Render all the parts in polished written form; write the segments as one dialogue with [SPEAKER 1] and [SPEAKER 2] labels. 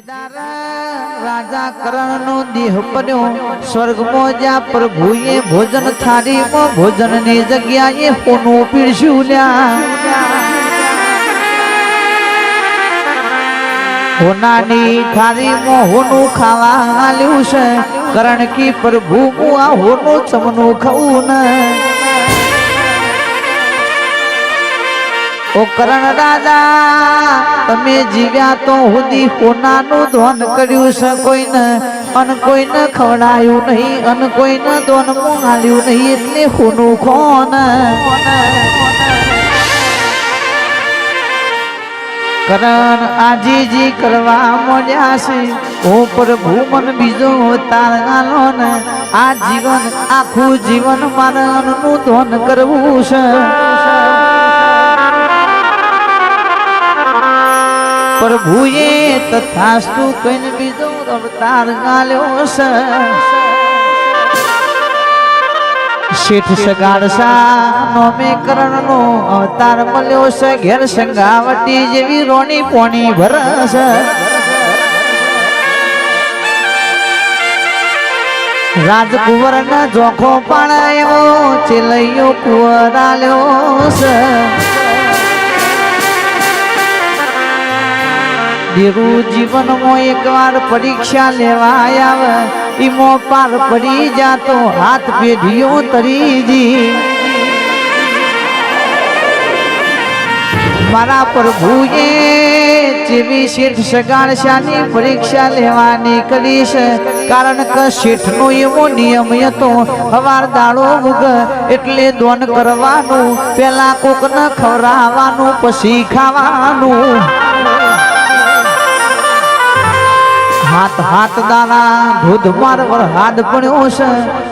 [SPEAKER 1] કેદાર રાજા કરણ નો દેહ પડ્યો સ્વર્ગમાં જ્યાં પ્રભુએ ભોજન થાળીમાં ભોજનની જગ્યાએ હોનું પીરસ્યું લ્યા હોનાની થાળીમાં હોનું ખાવા આલ્યું છે કરણ કી પ્રભુ હું આ હોનું ચમનું ખાવું ને ઓ કરણ રાજા તમે જીવ્યા તો હુદી હોનાનું ધોન કર્યું છે કોઈને અન કોઈને ખવડાયું નહીં અન કોઈને ધોન મોહાલ્યું નહીં એટલે હોનું કોણ કરણ આજીજી કરવા મોડ્યા છે ઓ પ્રભુ મન બીજો તાર આલો ને આ જીવન આખું જીવન મારે અન્નનું ધોન કરવું છે પ્રભુએ તથાસ્તુ કઈને બીજો અવતાર ગાલ્યો છે શેઠ સગાડસા નો મે કરણનો અવતાર મળ્યો છે ઘેર સંગાવટી જેવી રોણી પોણી ભરસ રાજકુંવર ના જોખો પાણાયો ચેલૈયો કુંવર આલ્યો છે દેવું જીવનમાં એકવાર પરીક્ષા લેવા આવે ઈમો પાર પડી જાતો હાથ પેઢીઓ તરીજી મારા પ્રભુએ જેવી શેઠ સગાડશાની પરીક્ષા લેવાની કરી છે કારણ કે શેઠનો એવો નિયમ હતો હવાર દાડો ઉગ એટલે દોન કરવાનું પેલા કોકને ખવડાવવાનું પછી ખાવાનું હાથ હાથ દાણા ધોધમાર વરસાદ પડ્યો છે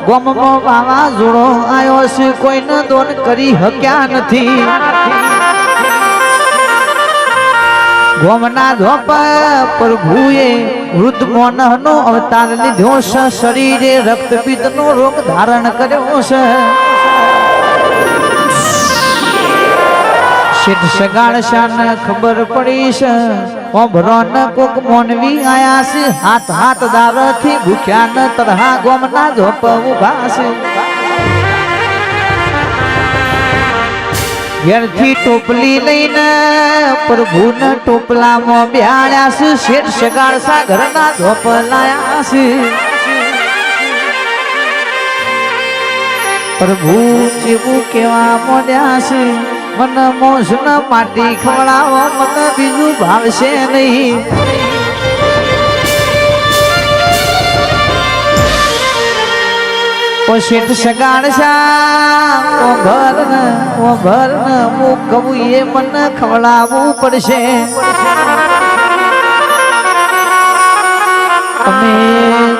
[SPEAKER 1] ગોમમાં વાવાઝોડો આવ્યો છે કોઈને દોન કરી હક્યા નથી ગોમના ધોપ પ્રભુએ વૃદ્ધ મોનનો અવતાર લીધો છે શરીરે રક્તપિત્તનો રોગ ધારણ કર્યો છે શેઠ સગાડશાને ખબર પડી છે ઓભરોન કોક મોનવી આયા છે હાથ હાથ દારથી ભૂખ્યા ન તરહા ગોમના ધોપ ઉભા છે ઘેરથી ટોપલી લઈને પ્રભુને ટોપલામાં બેહાડ્યા છે શેઠ સગાડશા ઘરના ધોપ લાયા છે પ્રભુ જેવું કેવા મોડ્યા છે મને મોસ ન માટી ખવડાવો મને બીજું ભાવશે નહીં ઓ શેઠ સગાડશા ઓ ઘર ને હું કહું એ મને ખવડાવવું પડશે તમે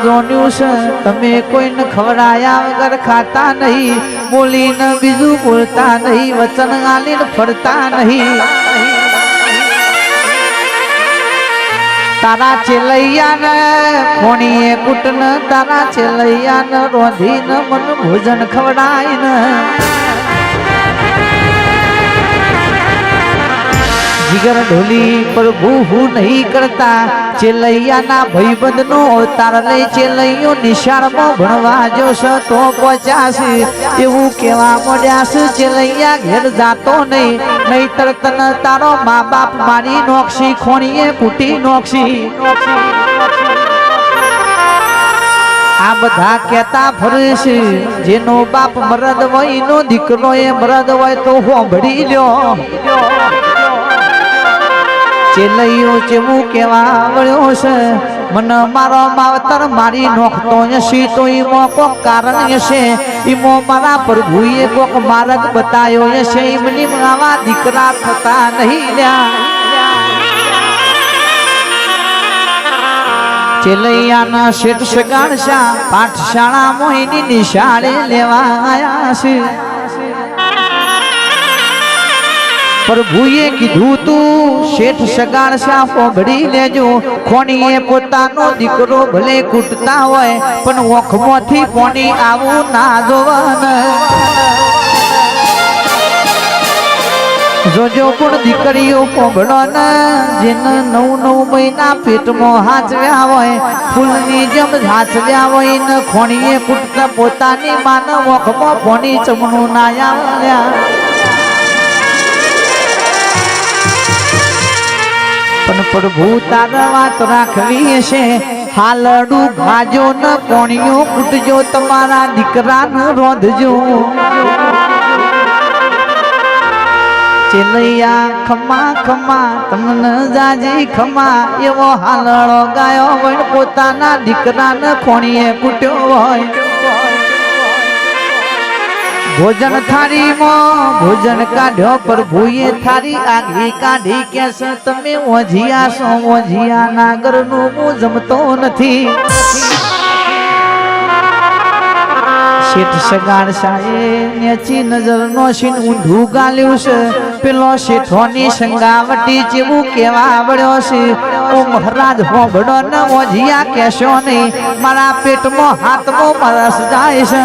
[SPEAKER 1] જોન્યું છે તમે કોઈને ખવડાયા વગર ખાતા નહીં બોલીને બીજું બોલતા નહીં વચન આલીને ફરતા નહીં તારા ચેલૈયાને ખોણીએ કૂટને તારા ચેલૈયાને રોધીને મન ભોજન ખવડાયને જીગર ઢોલી પ્રભુ હું નહીં કરતા ચેલૈયાના ભાઈબંધનો અવતાર લઈ ચેલૈયો નિશાળમાં ભણવા જોશે તો પહોંચ્યાશે એવું કહેવા મળ્યા છે ચેલૈયા ઘેર જાતો નહીં નહીતર તને તારો મા બાપ મારી નોક્ષી ખોણીએ કૂટી નોક્ષી આ બધા કહેતા ફરે છે જેનો બાપ મરદ હોય એનો દીકરો એ મરદ હોય તો હોંભળી લ્યો ચેલૈયો જેવું કેવા વળ્યો છે મને મારો માવતર મારી નોખતો હશે તો ઈમો કોક કારણ હશે ઈમો મારા પ્રભુએ કોક માર્ગ બતાવ્યો હશે એમની આવા દીકરા થતા નહીં લ્યા ચેલૈયાના શેઠ સગાડશા પાઠશાળામાં એની નિશાળે લેવા આવ્યા છે પ્રભુએ કીધું તું શેઠ સગાડશા સાંભળી લેજો ખોણીએ પોતાનો દીકરો ભલે કૂટતા હોય પણ ઓખમાંથી પોણી આવું ના જોવાને જોજો પણ દીકરીઓ પોગડો ને જેને 9 મહિના પેટમાં હાચવ્યા હોય ફૂલની જેમ હાચવ્યા હોય ને ખોણીએ કૂટતા પોતાની માનવ વખમાં પોની ચમણું ના આવ્યા પણ પ્રભુ તારા વાત રાખવી છે હાલડું ભાજો ને પોણીઓ કૂટજો તમારા દીકરાનું રોધજો ચેલૈયા ખમા ખમા તમને જાજી ખમા એવો હાલડો ગાયો હોય પોતાના દીકરાને ખોણીએ કૂટ્યો હોય ભોજન થાળીમાં ભોજન કાઢ્યો પ્રભુએ થાળી આગી કાઢી કેસ તમે ઓજિયા છો ઓજિયા નાગરનું હું જમતો નથી શેઠ સગાડ સાહેબ નેચી નજર નો સીન ઊંધું ગાલ્યું છે પેલો શેઠોની સંગાવટી જેવું કેવા આવડ્યો છે ઓ મહારાજ હોબડો ન ઓજિયા કેશો નહીં મારા પેટમાં હાથમાં પરસ જાય છે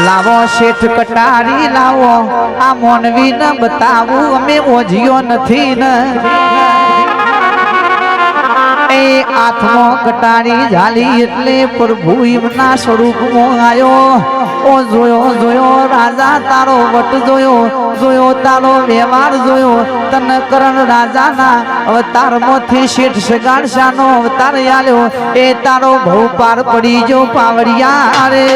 [SPEAKER 1] લાવો શેઠ કટારી લાવો આ મોનવી ને બતાવું અમે ઓજિયો નથી ને હાથમાં કટારી ઝાલી એટલે પ્રભુ એમના સ્વરૂપમાં આવ્યો ઓ જોયો રાજા તારો વટ જોયો તારો વ્યવહાર જોયો તન કરણ રાજાના અવતારમાંથી શેઠ સગાડશાનો અવતાર આલ્યો એ તારો બહુ પાર પડી જો પાવડિયા રે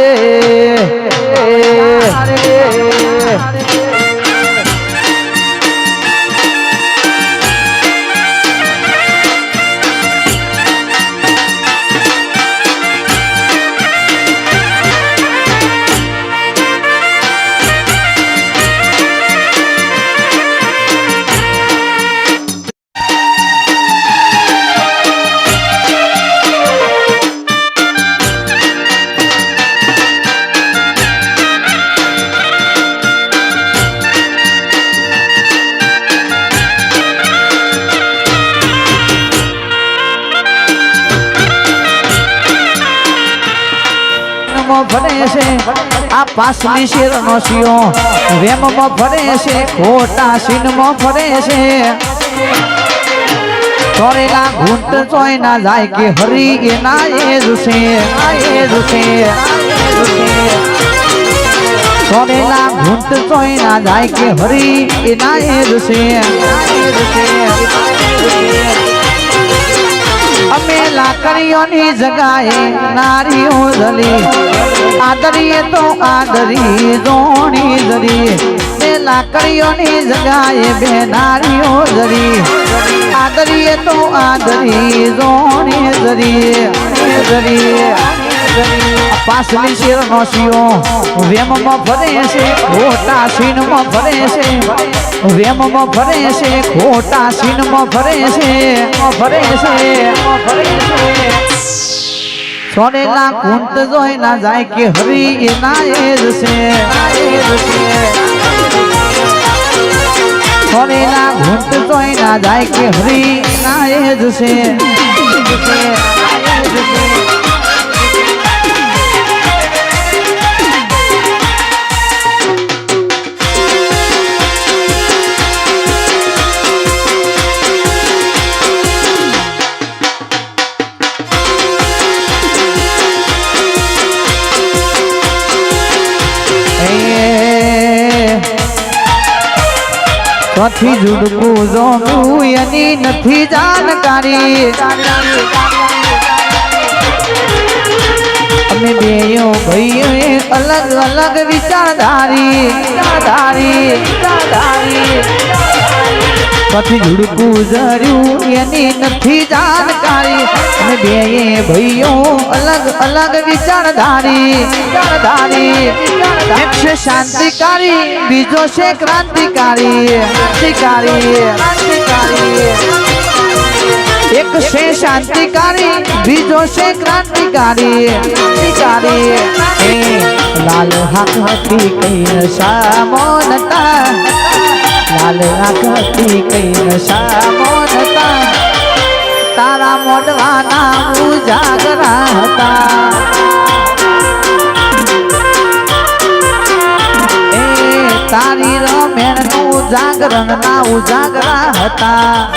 [SPEAKER 1] ભરે છે આ પાસલી શેરનો શિયો વેમમાં ભરે છે ખોટા સીનમાં ભરે છે ચોરેલા ઘૂંટ ચોય ના જાય કે હરી એના એ જશે ચોરેલા ઘૂંટ ચોય ના જાય કે હરી એના એ જશે અમે લાકડીઓની જગાએ નારીઓ જલી આદરીએ તો આદરી જોણી જરી ને લાકડીઓની જગાએ બે નારીઓ જરી આદરીએ તો આદરી જોણી જરી પાસલી શેરનો શિયો વેમમાં ભરે છે ખોટા સીનમાં ભરે છે વેમમાં ભરે છે ખોટા સીનમાં ભરે છે સોનેલા કુંત જોઈ ના જાય કે હરી એના એ જશે સોનેલા કુંત જોઈ ના જાય કે હરી એના એ જશે નથી જુડકું જોનું એની નથી જાણકારી અમે બેયો ભાઈઓ અલગ અલગ વિચારધારી પછી જુડકું જર્યું એની નથી જાણકારી અમે બે ભાઈઓ અલગ અલગ વિચારધારી એક છે શાંતિકારી બીજો છે ક્રાંતિકારી એક છે શાંતિકારી બીજો છે ક્રાંતિકારી લાલ હાથ હતી કઈ નશા મોનતા લાલ આંખથી કઈ નશા મોનતા તારા મોઢવાના ઉજાગરા હતા જાગરણ ના ઉજાગરા હતા